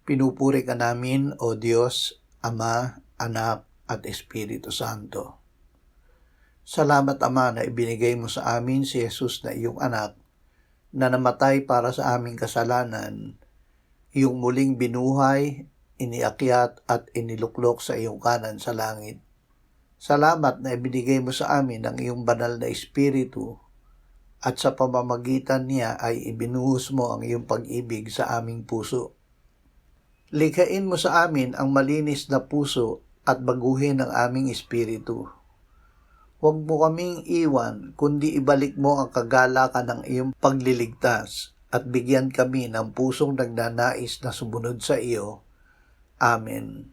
Pinupuri ka namin, O Diyos, Ama, Anak, at Espiritu Santo. Salamat, Ama, na ibinigay mo sa amin si Jesus na iyong anak, na namatay para sa aming kasalanan, iyong muling binuhay, iniakyat at iniluklok sa iyong kanan sa langit. Salamat na ibinigay mo sa amin ang iyong banal na Espiritu, at sa pamamagitan niya ay ibinuhos mo ang iyong pag-ibig sa aming puso. Likhain mo sa amin ang malinis na puso at baguhin ang aming espiritu. Huwag mo kaming iwan, kundi ibalik mo ang kagalakan ng iyong pagliligtas at bigyan kami ng pusong nagnanais na sumunod sa iyo. Amen.